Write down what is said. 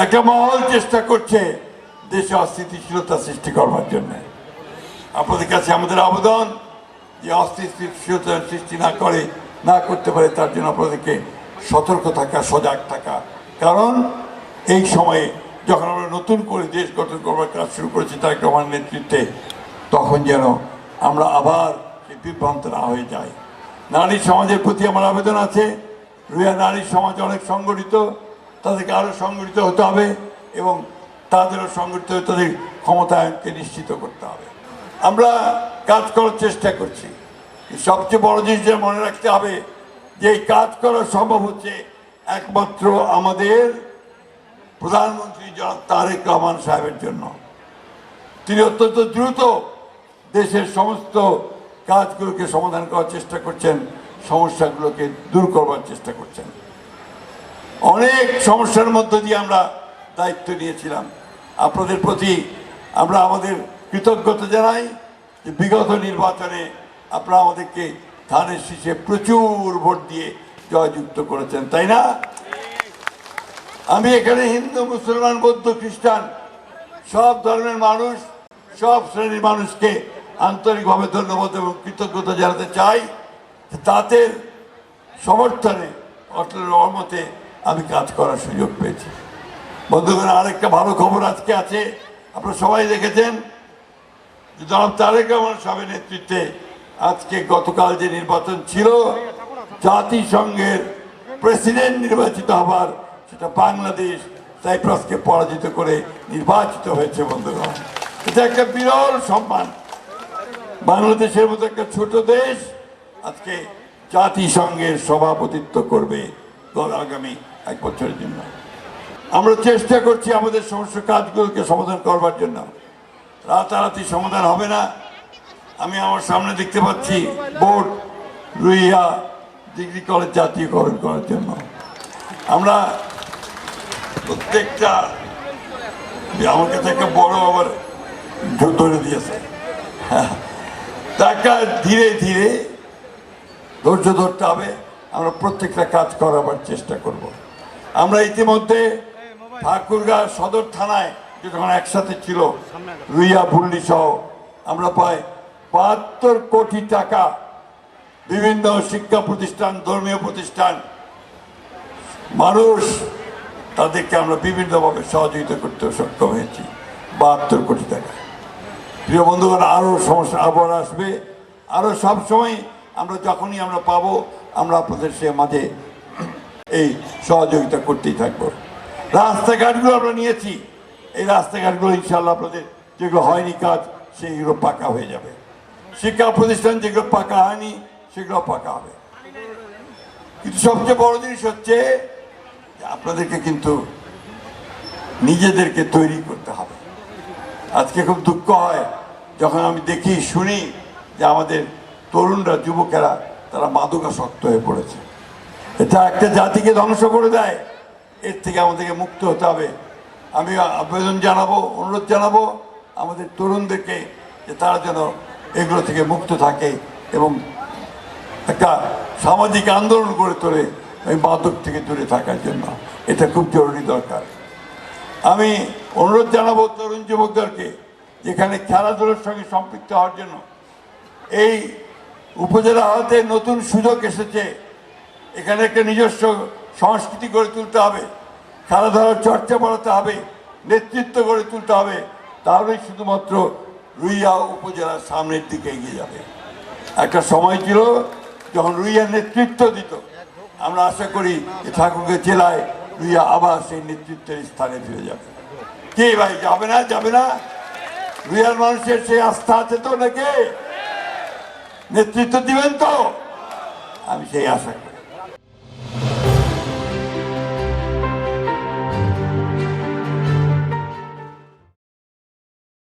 একটা মহল চেষ্টা করছে দেশে অস্থিতিশীলতা সৃষ্টি করবার জন্য। আপনাদের কাছে আমাদের আবেদন যে অস্থিতিশীলতা সৃষ্টি না করতে পারে তার জন্য আপনাদেরকে সতর্ক থাকা, সজাগ থাকা। কারণ এই সময়ে যখন আমরা নতুন করে দেশ গঠন করবার কাজ শুরু করেছি তারেক রহমানের নেতৃত্বে, তখন যেন আমরা আবার বিভ্রান্ত না হয়ে যাই। নারী সমাজের প্রতি আমার আবেদন আছে, রুইয়া নারী সমাজ অনেক সংগঠিত, তাদেরকে আরও সংগঠিত হতে হবে এবং তাদেরও সংগঠিত হয়ে তাদের ক্ষমতায়নকে নিশ্চিত করতে হবে। আমরা কাজ করার চেষ্টা করছি। সবচেয়ে বড় জিনিস যে মনে রাখতে হবে যে এই কাজ করা সম্ভব হচ্ছে একমাত্র আমাদের প্রধানমন্ত্রী জনাব তারেক রহমান সাহেবের জন্য। তিনি অত্যন্ত দ্রুত দেশের সমস্ত কাজগুলোকে সমাধান করার চেষ্টা করছেন, সমস্যাগুলোকে দূর করবার চেষ্টা করছেন। অনেক সমস্যার মধ্য দিয়ে আমরা দায়িত্ব নিয়েছিলাম। আপনাদের প্রতি আমরা আমাদের কৃতজ্ঞতা জানাই যে বিগত নির্বাচনে আপনারা আমাদেরকে ধানের শীষে প্রচুর ভোট দিয়ে জয়যুক্ত করেছেন, তাই না? আমি এখানে হিন্দু, মুসলমান, বৌদ্ধ, খ্রিস্টান সব ধর্মের মানুষ, সব শ্রেণীর মানুষকে আন্তরিকভাবে ধন্যবাদ এবং কৃতজ্ঞতা জানাতে চাই। তাদের সমর্থনে, অটল রহমতে আমি কাজ করার সুযোগ পেয়েছি। বন্ধুগণ, আরেকটা ভালো খবর আজকে আছে, আপনারা সবাই দেখেছেন যে জনাব তারেক রহমান সাহেবের নেতৃত্বে আজকে গতকাল যে নির্বাচন ছিল, জাতিসংঘের প্রেসিডেন্ট নির্বাচিত হবার, সেটা বাংলাদেশ সাইপ্রাসকে পরাজিত করে নির্বাচিত হয়েছে। বন্ধুগণ, এটা একটা বিরল সম্মান। বাংলাদেশের মতো একটা ছোট দেশ আজকে জাতিসংঘের সভাপতিত্ব করবে আগামী 1 বছরের জন্য। আমরা চেষ্টা করছি আমাদের সমস্ত কাজগুলোকে সমাধান করবার জন্য। রাতারাতি সমাধান হবে না। আমি আমার সামনে দেখতে পাচ্ছি বোর্ড রুইয়া ডিগ্রি কলেজ জাতীয়করণ করার জন্য আমরা প্রত্যেকটা, আমার কাছে একটা বড় আবার ধরে দিয়েছে, টাকা ধীরে ধীরে ধৈর্য ধরতে হবে। আমরা প্রত্যেকটা কাজ করাবার চেষ্টা করব। আমরা ইতিমধ্যে ঠাকুরগাঁ সদর থানায় যখন একসাথে ছিল রুইয়া ভুল্লি সহ, আমরা প্রায় 72 কোটি টাকা বিভিন্ন শিক্ষা প্রতিষ্ঠান, ধর্মীয় প্রতিষ্ঠান, মানুষ, তাদেরকে আমরা বিভিন্নভাবে সহযোগিতা করতে সক্ষম হয়েছি। 72 কোটি টাকা। প্রিয় বন্ধুগণ, আরও সমস্যা আবার আসবে, আরও সবসময় আমরা যখনই আমরা পাবো আমরা আপনাদের সে মাঝে এই সহযোগিতা করতেই থাকবো। রাস্তাঘাটগুলো আমরা নিয়েছি, এই রাস্তাঘাটগুলো ইনশাল্লাহ আপনাদের যেগুলো হয়নি কাজ সেগুলো পাকা হয়ে যাবে। শিক্ষা প্রতিষ্ঠান যেগুলো পাকা হয়নি সেগুলো পাকা হবে। কিন্তু সবচেয়ে বড় জিনিস হচ্ছে আপনাদেরকে কিন্তু নিজেদেরকে তৈরি করতে হবে। আজকে খুব দুঃখ হয় যখন আমি দেখি শুনি যে আমাদের তরুণরা, যুবকেরা তারা মাদকাসক্ত হয়ে পড়েছে। এটা একটা জাতিকে ধ্বংস করে দেয়। এর থেকে আমাদেরকে মুক্ত হতে হবে। আমি আবেদন জানাবো, অনুরোধ জানাবো আমাদের তরুণদেরকে যে তারা যেন এগুলো থেকে মুক্ত থাকে এবং একটা সামাজিক আন্দোলন গড়ে তোলে এই মাদক থেকে দূরে থাকার জন্য। এটা খুব জরুরি দরকার। আমি অনুরোধ জানাবো তরুণ যুবকদেরকে যেখানে খেলাধুলার সঙ্গে সম্পৃক্ত হওয়ার জন্য এই উপজেলা হাতে নতুন সুযোগ এসেছে। এখানে একটা নিজস্ব সংস্কৃতি গড়ে তুলতে হবে, খেলাধুলার চর্চা বাড়াতে হবে, নেতৃত্ব গড়ে তুলতে হবে। তাহলেই শুধুমাত্র রুইয়া উপজেলার সামনের দিকে এগিয়ে যাবে। একটা সময় ছিল যখন রুইয়ার নেতৃত্ব দিত। আমরা আশা করি যে ঠাকুরগাঁ জেলায় রুইয়া আবার সেই নেতৃত্বের স্থানে ফিরে যাবে। কে ভাই, যাবে না? যাবে না? রুইয়ার মানুষের সেই আস্থা আছে তো, নাকি নেতৃত্ব দিবেন তো? আমি সেই আশা করি।